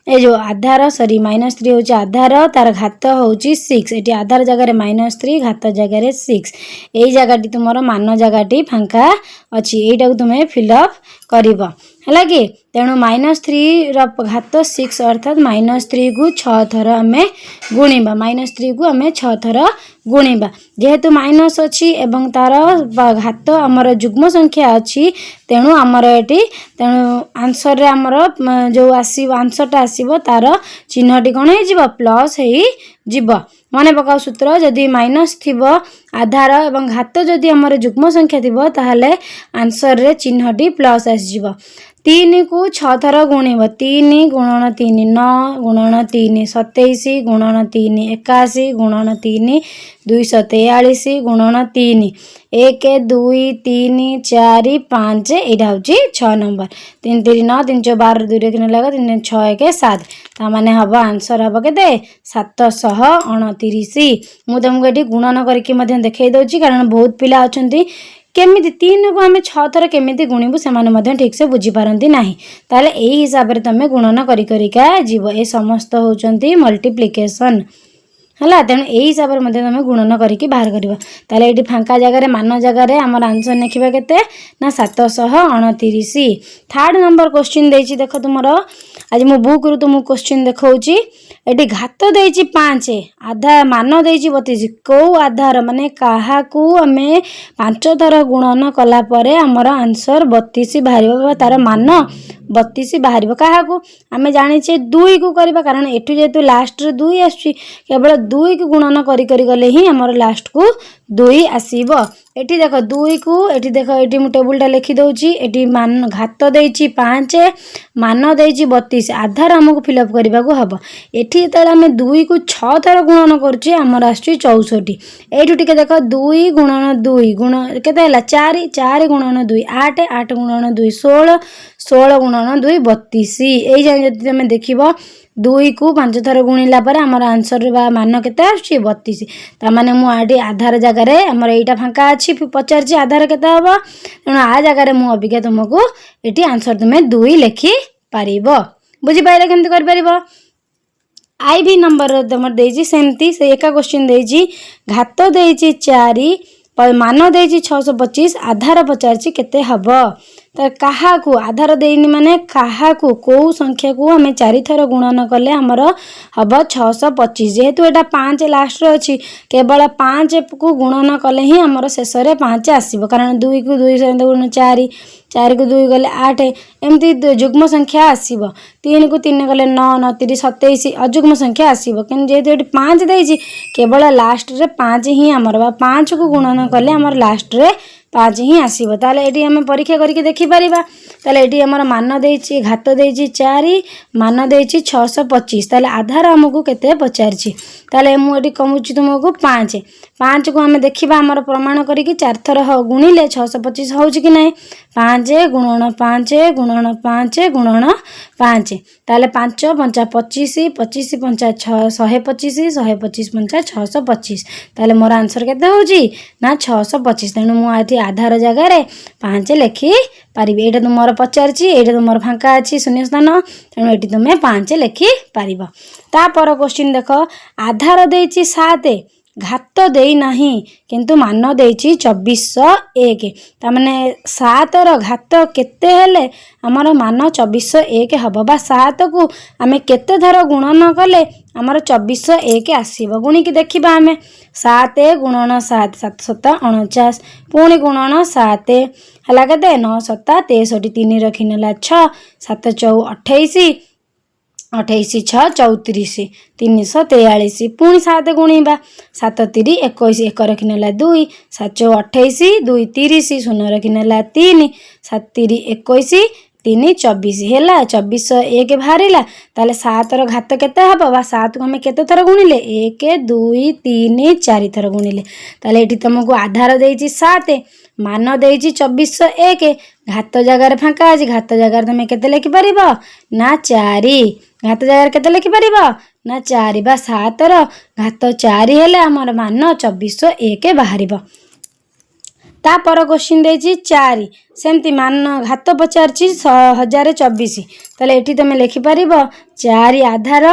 ए जो आधार सॉरी -3 होची आधार तार घात होची 6 एटी आधार जगह रे -3 घात जगह रे 6 एई जगहटी तुमरो मान जगहटी फांका अछि एटा को तुमे फिलअप करिवो हला कि तेणु -3 र घात 6 अर्थात -3 को 6 थर हमें गुणिबा -3 को हमें 6 थर गुणिबा जेहेतु माइनस अछि एवं तार घात हमर जुग्म संख्या अछि तेणु हमर एटी तेणु आंसर रे हमर जो आसी आंसर टा आसीबो तार चिन्हटी कोन हे जिवो प्लस हेई जिवो। माने पकाओ सूत्र जदि माइनस थिबो आधार एवं घात जदि हमर जुग्म संख्या थिबो ताहले आंसर रे चिन्हटी प्लस आसी जिवो। 3 को 6 थर गुणिबो 3 गुणन 3 9 गुणन 3 27 गुणन 3 81 गुणन 3 243 गुणन 3 1 2 3 4 5 एटा होची 6 नंबर 3 3 9 3 4 12 2 रे लगा 3 6 1 7 ता माने हबो आंसर हबो केते 729। मु तुमको एटी गुणन करके मध्य देखै दउची कारण बहुत पिला अछंती केमिति 3 को हमें 6 थर केमिति गुणिबु से माने मध्य ठीक से बुझी पारंती नाही ताले एही हिसाब रे तमे गुणन करी करिका जीव ए समस्त होचंती मल्टीप्लिकेशन हला तेणु एही हिसाब रे मध्य तमे गुणन करिकी बाहर करिवो। ताले एटी फांका जगह रे मान जगह रे हमर आंसर नेखिबा केते ना 729। थर्ड नंबर क्वेश्चन देछि देखो तुमरो आज मो बुक रु तुम क्वेश्चन देखौची एटी घात देछि 5 आधा मान देछि 32 को आधार माने काहा को हमें 5 थर गुणन कला परे हमर आंसर 32 बाहरिबो तार मान 32 बाहरिबो काहा को हमें जानि छे 2 को करबा कारण एठु जेतु लास्ट रे 2 आछि केवल 2 को गुणन करी करी गले ही हमर लास्ट को 2 आसीबो। एठी देखो 2 को एठी देखो एठी मु टेबुल टा लिखि दउची एठी मान घात देछि 5 मान देछि 32 आधार हमको फिलअप करबा को हबो। एठी तळे हमें 2 को 6 थर गुणन करछि हमर आछि 64 एठु टिके देखो 2 गुणन 2 गुण केते हला 4 4 गुणन 2 8 8 गुणन 2 16 16 गुणन 2 32 एई जाय जति तमे देखिबो 2 को 5 थर गुणिला पर आमर आंसर बा मान केते आछी 32 ता माने मु आडी आधार जगह रे हमर एटा फांका अछि पचारची आधार केते हबो तेणु आ जगह रे मु अबिका तुमको एटी आंसर तुमे 2 लिखि पारिबो बुझी पाइले केमति कर पारिबो आई भी नंबर तुमर देजी सेमती से एका क्वेश्चन देजी घात देजी 4 मान देजी 625 आधार पचारची केते हबो तो कहा को आधार देनी माने कहा को संख्या को आम 4 थर गुणन कले हमर हम 625 जेहेतु एटा 5 लास्ट रे अछि केवल 5 को गुणन कले ही हमर शेष रे 5 आसीबो कारण 2 को 2 सहित गुण 4 4 को 2 गले 8 एमती जुग्म संख्या आसीबो 3 को 3 गले 9 9 3 27 अजुग्म संख्या आसीबो किन जेहेतु एटी 5 देछि केवल लास्ट रे 5 ही हमर 5 को गुणन कले हमर लास्ट रे 5 ही आसीबो ताले एटी हम परीक्षा करके देखि परिबा ताले एटी हमर मान देछि घात देछि 4 मान देछि 625 ताले आधार हमकु केते पचारछि ताले मु एटी कमुछि तुमको 5 5 को हम देखिबा हमर प्रमाण करके 4 थर गुणिले 625 होउछि कि नै 5 गुणन 5 गुणन 5 गुणन 5 ताले 5 5 25 25 5 125 125 5 625 ताले मोर आंसर केते होउछि ना 625 तेणु मु आथि आधार जगह रे 5 लिखि पारिबे एटा तुमर पचारछि एटा तुमर फांका अछि शून्य स्थान तेणु एटी तुमे 5 लिखि पारिबो ता पर क्वेश्चन देखो आधार देछि 7 घात देई नाही किंतु मान देछि 2401 ता माने 7 रो घात केते हेले हमर मान 2401 हबो बा 7 को आमे केते थर गुणन कले हमर 2401 आसीबो गुणी की देखिबा आमे 7 गुणन 7 7 7 49 पुणी गुणन 7 हला केते 9 7 63 3 रखिनेला 6 7 4 28 28 6 34 343 पुणी 7 गुणिबा 7 3 21 1 रखिनेला 2 7 28 2 30 0 रखिनेला 3 7 3 21 3 24 हेला 2401 बाहरिला ताले 7 रो घात केते हबो बा 7 को हम केते थर गुणिले 1 2 3 4 थर गुणिले ताले एठी तुमको आधार देछि 7 मान देछि 2401 घात जगह रे फांका अछि घात जगह रे तुमे केते लिखि परिबो ना 4 घात जगह रे केते लिखि परिबो ना 4 बा 7 रो घात 4 हेले हमर मान 2401 बाहरिबो ता पर क्वेश्चन देछि 4 सेमती मान घात पचारछि 1024 ताले एठी तुमे लिखि परिबो 4 आधार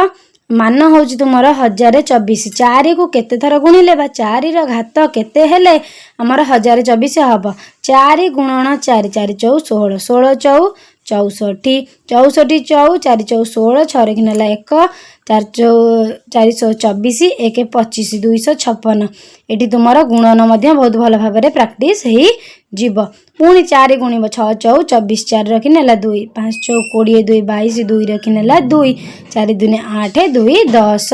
मान होउछि तुमर 1024 4 को केते थर गुणिले बा 4 रो घात केते हेले हमर 1024 हबो 4 गुणन 4 4 4 16 16 4 64 64 4 4 4 16 6 रखिनेला 1 4 424 1 25 256 एटी तुमर गुणन मध्य बहुत भल भाबरे प्रैक्टिस हेई जीव पुणी 4 गुणिब 6 4 24 4 रखिनेला 2 5 4 20 2 22 2 रखिनेला 2 4 2 8 2 10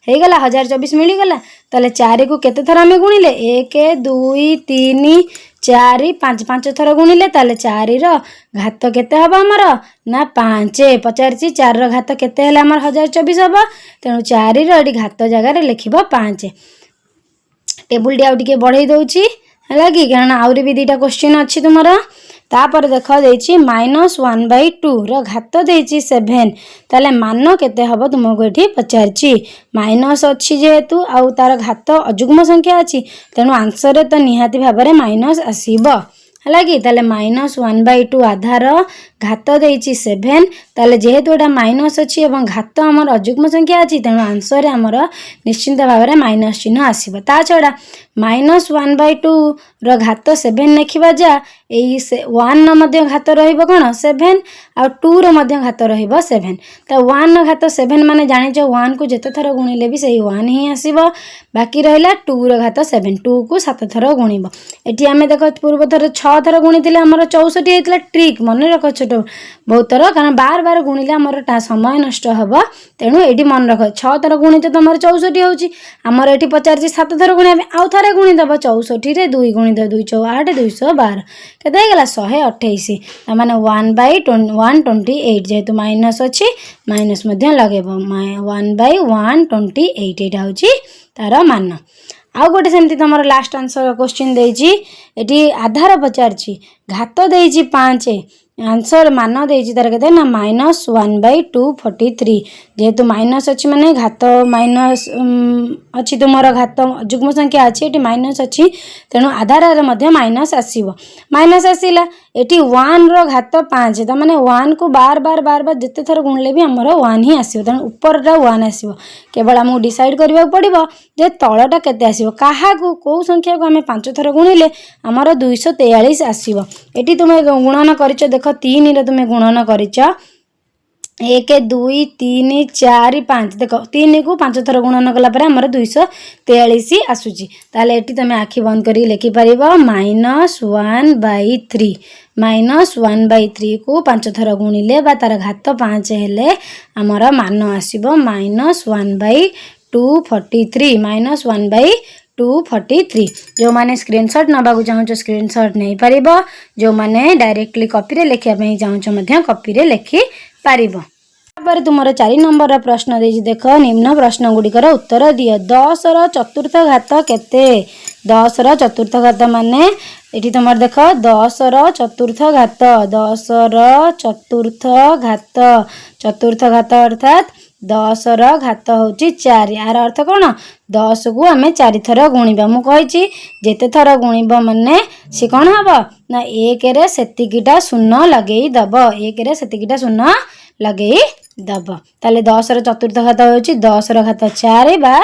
हे गला 1024 मिली गला ताले 4 को केते थर हमें गुणिले 1 2 3 4 5 5 थर गुणिले ताले 4 रो घात केते हबो हमर ना 5 पचारछि 4 रो घात केते हला हमर 1024 हबो तेनु 4 रो एडी घात जगह रे लिखिबो 5 टेबुल डी आउ टिके बढ़ाई दउछि हला कि कारण आउरी भी दीटा क्वेश्चन अछि तुमरा तापर देख देछि -1/2 रो घात देछि 7 ताले मान केते हबो तुमको एठी पचारछि माइनस अछि जेहेतु आउ तार घात अजुग्म संख्या अछि तेनु आंसर रे तो निहाती भाबरे माइनस आसीबो हला कि ताले -1/2 आधार घात देछि 7 ताले जेहेतु एटा माइनस अछि एवं घात हमर अजुग्म संख्या अछि तेनु आंसर रे हमर निश्चित भाबरे माइनस चिन्ह आसीबो ता छडा -1/2 रो घात 7 लिखिबा जा एई 1 न मध्य घात रहिबो कोन 7 आ 2 रो मध्य घात रहिबो 7 त 1 न घात 7 माने जानि जो 1 को जते थर गुणिले भी सेही 1 ही आसीबो बाकी रहिला 2 रो घात 7 2 को 7 थर गुणिबो एठी हमें देखो पूर्व थर 6 थर गुणिथिले हमर 64 हेतला ट्रिक मन रख छोटो बहुत थर कारण बार बार गुणिले हमर समय नष्ट हबो तेनु एठी मन रख 6 थर गुणिते तमर 64 होउची हमर एठी 50 7 थर गुणिबे आउ थरे गुणि दबो 64 रे 2 गुणि द 2 4 8 212 केते हे गेला 128 माने 1/128 जेतु माइनस अछि माइनस मध्य लगेबो 1/128 एटा होची तार मान आउ गोटे सेमती तमर लास्ट आंसर क्वेश्चन देछि एटी आधार पचारछि घात देछि 5 आंसर मान देछि तार केते ना -1/243 जेहेतु माइनस अच्छी माने घात माइनस अच्छी तुमर घात जुग्म संख्या अच्छी एटी माइनस अच्छी तेणु आधार मध्य माइनस आसीबो माइनस आसीला एटी 1 रो घात 5 त माने 1 को बार बार बार बार जते थर गुणले भी हमर 1 ही आसीबो तेणु ऊपरटा 1 आसीबो केवल हमहु डिसाइड करबा पड़िबो जे तळटा केते आसीबो काहा को को संख्या को हमें 5 थर गुणिले हमर 243 आसीबो एटी तुमे गुणन करिचो देख 3 रे तुमे गुणन करिचो 1 2 3 4 5 देख 3 को 5 थर गुणन कला पर हमर 243 आसुची ताले एटी तमे आखि बंद करी लिखि परिबो -1/3 -1/3 को 5 थर गुणिले बा तार घात 5 हेले हमर मान आसीबो -1/243 -1/243 जो माने स्क्रीनशॉट नबा को चाहू स्क्रीनशॉट नहीं परिबो जो माने डायरेक्टली कॉपी रे लिखिया पई चाहू मध्य कॉपी रे लिखि पारिबो। पर तुमर 4 नंबर रा प्रश्न देछि देख निम्न प्रश्न गुडिकर उत्तर दियो 10 रो चतुर्थ घात केते 10 रो चतुर्थ घात माने एठी तुमर देख 10 रो चतुर्थ घात 10 रो चतुर्थ घात अर्थात 10 रो घात होची 4 यार अर्थ कोन 10 को हमें 4 थर गुणिबा मु कहिची जेते थर गुणिबा माने से कोन हबो ना 1 रे सेतिकीटा शून्य लगेई दबो 1 रे सेतिकीटा शून्य लगेई दब ताले 10 रो चतुर्थ घात होची 10 रो घात 4 बा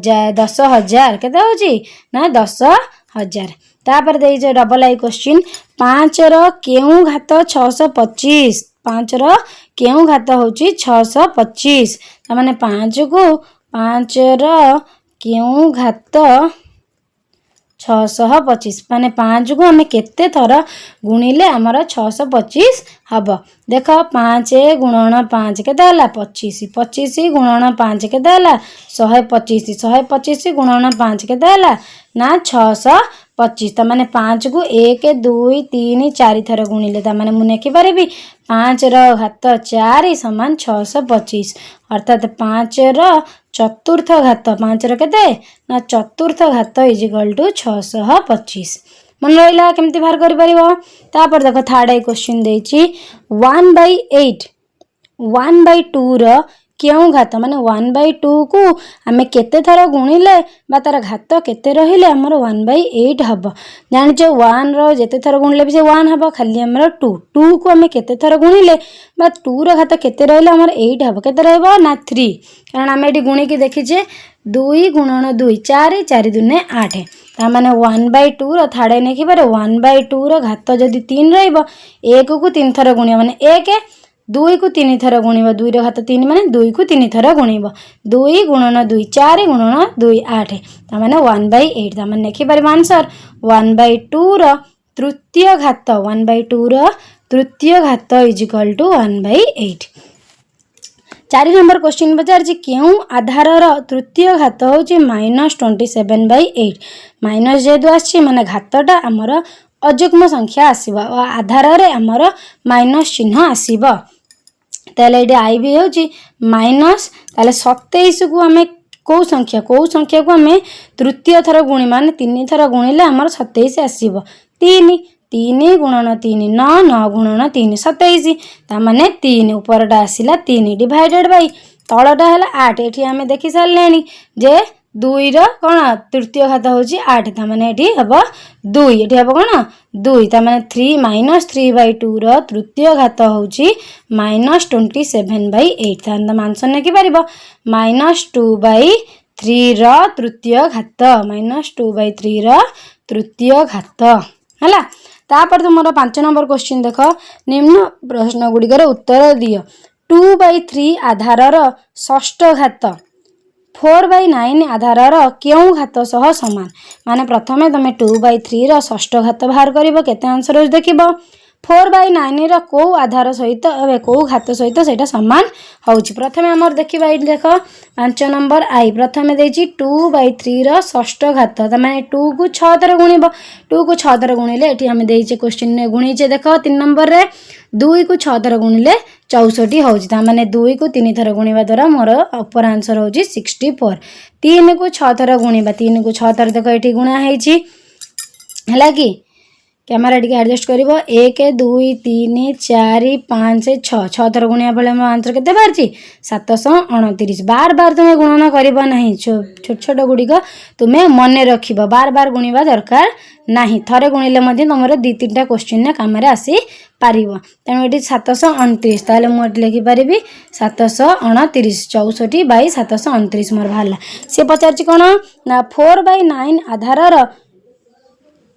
10,000 केते होची ना 10,000 तापर देई जे डबल आई क्वेश्चन 5 रो केउ घात 625 5 रो केउ घात होची 625 त माने 5 को 5 रो केउ घात 625 माने 5 को हमें केते थर गुणिले हमर 625 हबो देख 5 गुणन 5 केते हला 25 25 गुणन 5 केते हला 125 125 गुणन 5 केते हला ना 625 त माने 5 को 1 2 3 4 थर गुणिले त माने मु नेखि परिबी 5 रो घात 4 समान 625 अर्थात 5 रो चतुर्थ घात 5 रो केते ना चतुर्थ घात इज इक्वल टू 625 मन रहिला केमती बाहर करि परिबो तापर देखो थर्ड आई क्वेश्चन देछि 1/2 रो केउ घात माने 1/2 को हमें केते थर गुणिले बा तार घात केते रहिले हमर 1/8 हबो जानि 1 रो जेते थर गुणिले भी से 1 हबो खाली हमर 2 को हमें केते थर गुणिले बा 2 रो घात केते रहिले हमर 8 हबो केते रहबो ना 3 कारण हमें एटी गुणी की देखि जे 2 गुणन 2 4 4 दुने 8 ता माने 1/2 रो थाडे नेखि बारे 1/2 रो घात जदी 3 रहइबो 1 को 3 थर गुणियो माने 1 2 को 3 थर गुणिबो 2 रो घात 3 माने 2 को 3 थर गुणिबो 2 गुणन 2 4 गुणन 2 8 ता माने 1/8 ता माने नेखि बारे आंसर 1/2 रो तृतीय घात 1/2 रो तृतीय घात is equal to 1/8 4 number question पचार क्यों आधार तृतीय घात हूँ -27/8 माइनस जेहेतु आसी माने घातटा आमर अजुग्म संख्या आसीबो आधार रे आमर माइनस चिन्ह आसीबो ताले एटी आई भी होची माइनस ताले 27 को हमें को संख्या को हमें तृतीय थर गुणी माने 3 थर गुणिले आमर 27 आसीबो 3 गुणन 3 9 9 गुणन 3 27 ता माने 3 ऊपरटा आसीला 3 डिवाइडेड बाय तळटा हला 8 एठी हमें देखि सारलेनी जे 2 रो कोन तृतीय घात होची 8 ता माने एठी हबो 2 एठी हबो कोन 2 ता माने 3 -3/2 रो तृतीय घात होची -27/8 ता आंसर ने कि परिबो -2/3 रो तृतीय घात -2/3 रो तृतीय घात हला तापर तुमरो 5 नंबर क्वेश्चन देख निम्न प्रश्न गुडिकर उत्तर दियो 2/3 आधार षष्ठ घात 4/9 आधार क्यों घात सह समान माने प्रथमे तमे 2/3 रो षष्ठ घात बाहर करिवो केते आंसर देखिबो 4/9 रो को आधार सहित एबे को घात सहित सेटा समान होउची प्रथमे हमर देखिबा एठी देखो 5 नंबर आई प्रथमे देछि 2/3 रो षष्ठ घात त माने 2 को 6 थर गुणिबो 2 को 6 थर गुणिले एठी हम देइछे क्वेश्चन ने गुणीचे देखो 3 नंबर रे 2 को 6 थर गुणिले 64 होउची त माने 2 को 3 थर गुणिबा द्वारा मोर अपर आंसर होउची 64 3 को 6 थर गुणिबा 3 को 6 थर देखो एठी गुणा हेछि हला कि कैमेरा टी एडजस्ट कर 1 2 3 4 5 6 6 थर गुणिया बेले मोर आंसर केते बाहर 729। बार बार तुम्हें गुणन करना ना छोट छोट गुड़िक तुम्हें मन रख बार बार गुणवा दरकार नहीं थरे गुणिले तुम 2-3टा क्वेश्चन कम आसी पार तेणु ये 729 ताले मुझे लिखिपारि 729 64/729 मोर बाहर सी पचार कौन ना 4/9 आधार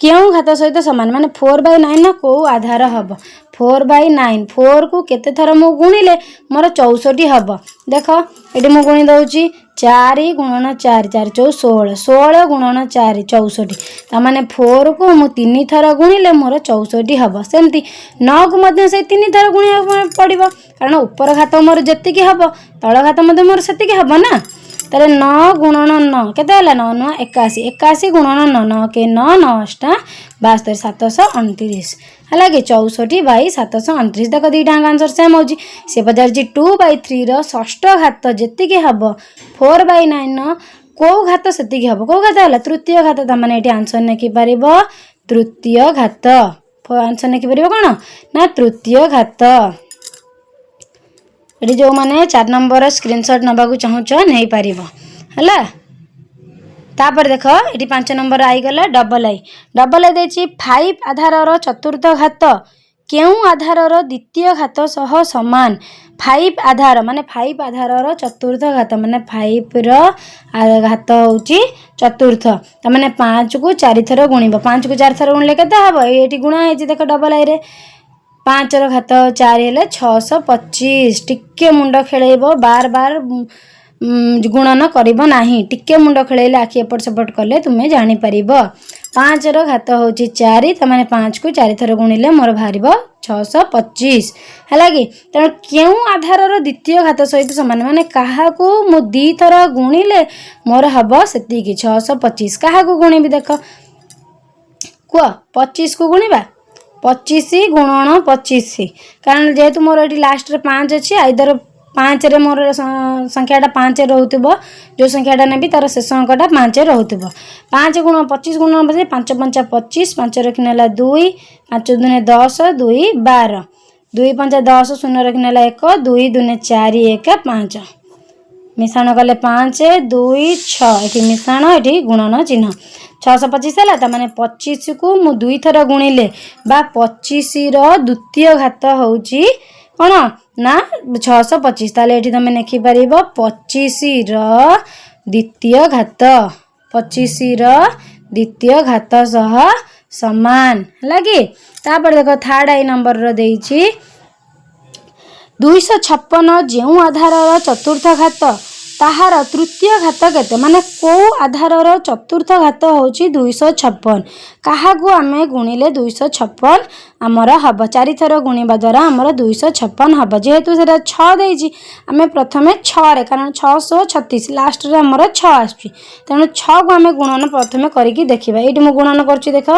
क्यों घात सहित सामान माने 4/9 कौ आधार हम 4/9 4 को केते थर मु गुणिले मोर 64 हम देख ये मुझे गुणी दौची 4 गुणन 4 4 4 16 16 गुणन 4 64 ताने 4 को मु 3 थर गुणिले मोर 64 हम सेमती 9 को मध्य से 3 थर गुणिया पड़ो कारण ऊपर घात मोर जी हम तल घात मोर से हम ना ताले 9 गुणन 9 केते 9 9 81 81 गुणन 9 9 के 9 9 72 729 है कि 64/729 देख दीटा आंसर सेम हो सी पचार 2/3 षष्ठ घात जी हम 4/9 कौ घात से हम कौ घात है तृतीय घात तमाने ये आंसर लिखिपार तृतीय घात आंसर लिखिपार कौन ना तृतीय घात ये जो मैंने 4 नंबर स्क्रीनशॉट नबाकू चाहूच नहीं पार है तापर देख ये 5 नंबर आईगला डबल आई देछि 5 आधार चतुर्थ घात क्यों आधार द्वितीय घात सह समान 5 आधार माने 5 आधार चतुर्थ घात माने 5 घात होची चतुर्थ तमाने 5 को 4 थर गुणिब 5 को 4 थर गुणिले केते हबो एठी गुणा है देख डबल आई रे 5 घात 4 हेले 625 टिके मुंड खेलेब बार बार गुणन करिब नाही टिके मुंड खेलेले आखि एपट सेपट कले तुम्हें जानि परिब 5 घात होची 4 तमाने 5 को 4 थर गुणिले मोर बाहर 625 है कि तेणु क्यों आधार द्वितीय घात सहित सामान माने कहा को मु 2 थर गुणिले मोर हम से 625 क्या गुणी देख कह 25 को गुणवा 25 गुणन 25 कारण जेहेतु मोर ये लास्ट रे 5 अच्छी आइदर 5 रे मोर संख्याटा 5 रोथुबो जो संख्याटा नेबी तार शेष अंकटा 5 रोथुबो 5 गुण 25 गुण 5 5 25 5 रखिनेला 2 5 दुने 10 2 12 2 5 10 शून्य रखिनेला 1 2 दुने 4 1 5 मिश्रण कले 5 2 6 ये मिश्रण ये गुणन चिन्ह 625 है माने 25 को मु 2 थर गुणिले बा 25 द्वितीय घात होची कौन ना 625 ताले एठी तमे लिखि परिबो 25 द्वितीय घात 25 द्वितीय घात सह समान लगी तापर देखो थर्ड आई नंबर रो देइछि 256 जेउ आधार चतुर्थ घात ताहार तृतीय घात केते माने को आधार चतुर्थ घात होची 256 कहा को आमे गुणिले 256 आमर हम 4 थर गुणिबा द्वारा आमर 256 हम जेहेतु से 6 देइछि आमे प्रथमे 6 रे कारण 636 लास्ट रे आमर 6 आछि तेणु 6 को आमे गुणन प्रथमे करिकि देखिबा एठी मु गुणन करछि देख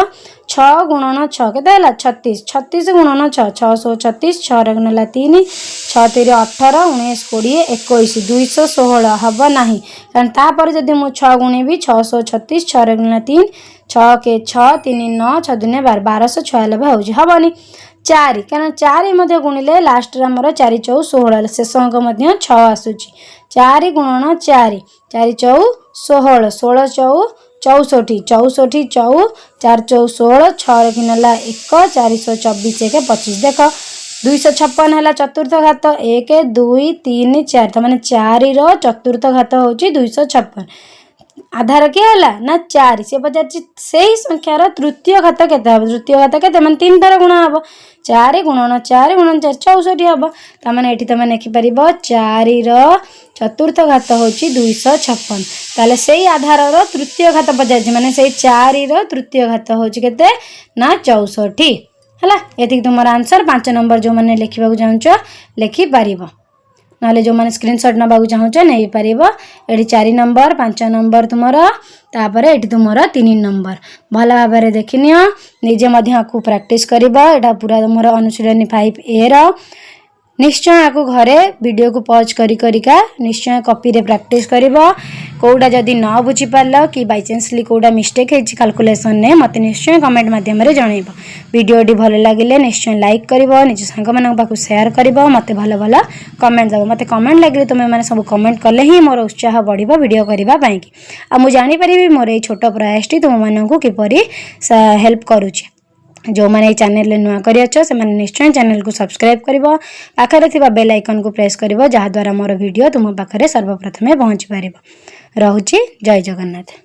6 गुणन 6 केते हला 36 36 गुणन 6 636 6 रे गुणला 3 6 3 18 19 20 21 216 हम नहीं कारण तापर जदि मु 6 गुणिबी 636 6 रे गुणला 3 6 के 6 3 9 6 दुने 1296 होउछि हबनी 4 कारण 4 मध्ये गुणिले लास्ट रे हमर 4 4 16 शेष अंक मध्ये 6 आसुछि 4 गुणन 4 4 4 16 16 4 64 64 4 4 4 16 6 रे गुणला 1 424 1 25 देख 256 है चतुर्थ घात 1 2 3 4 तो माने 4 चतुर्थ घात होची 256 आधार किए है ना 4 से पचार से ही संख्यार तृतीय घात केते हम तृतीय घात केते माने 3 थर गुणा हम 4 गुणन 4 गुणन 4 64 हम त माने एठी तमे लिखि परिबो 4 चतुर्थ घात होची 256 ताले सेही आधार तृतीय घात पचार माने सेही 4 तृतीय घात होची केते ना 64 है ये तुम आंसर 5 नंबर जो मैंने लिखा चाहूँ लिखि पार ना जो मैंने स्क्रीनशॉट नवा चाहूँ नहीं पार ये 4 नंबर 5 नंबर तुम तापर ये तुम 3 नंबर भल भाव में देखनी निजे आपको प्रैक्टिस कर पूरा तुम अनुशीलनी 5A निश्चय आपको घरे वीडियो को पॉज करिका निश्चय कॉपी रे प्रैक्टिस करिवो कोडा जदी न बुझी पारलो कि बाय चांसली कोडा मिस्टेक है कैलकुलेशन ने मते निश्चय कमेंट माध्यम रे जणैबो। वीडियो डी भलो लागिले निश्चय लाइक करिवो निज संग मानक पाकु शेयर करिवो मते भलो भलो कमेंट दबो। मते कमेंट लागिले तुमे माने सब कमेंट कले ही मोर उत्साह बढ़िबो वीडियो करिबा पई कि आ मु जानि परिबी मोर ए छोटो प्रयास टी तुम मानकु किपरि हेल्प करूची। जो मैंने चैनल नुआ कर से निश्चय चैनल को सब्सक्राइब करिवो पाखरे थिबा बेल आइकन को प्रेस करिवो जहा द्वारा मोर वीडियो तुम पाखरे सर्वप्रथमे पहुंची पारिबो। रहुची जय जगन्नाथ।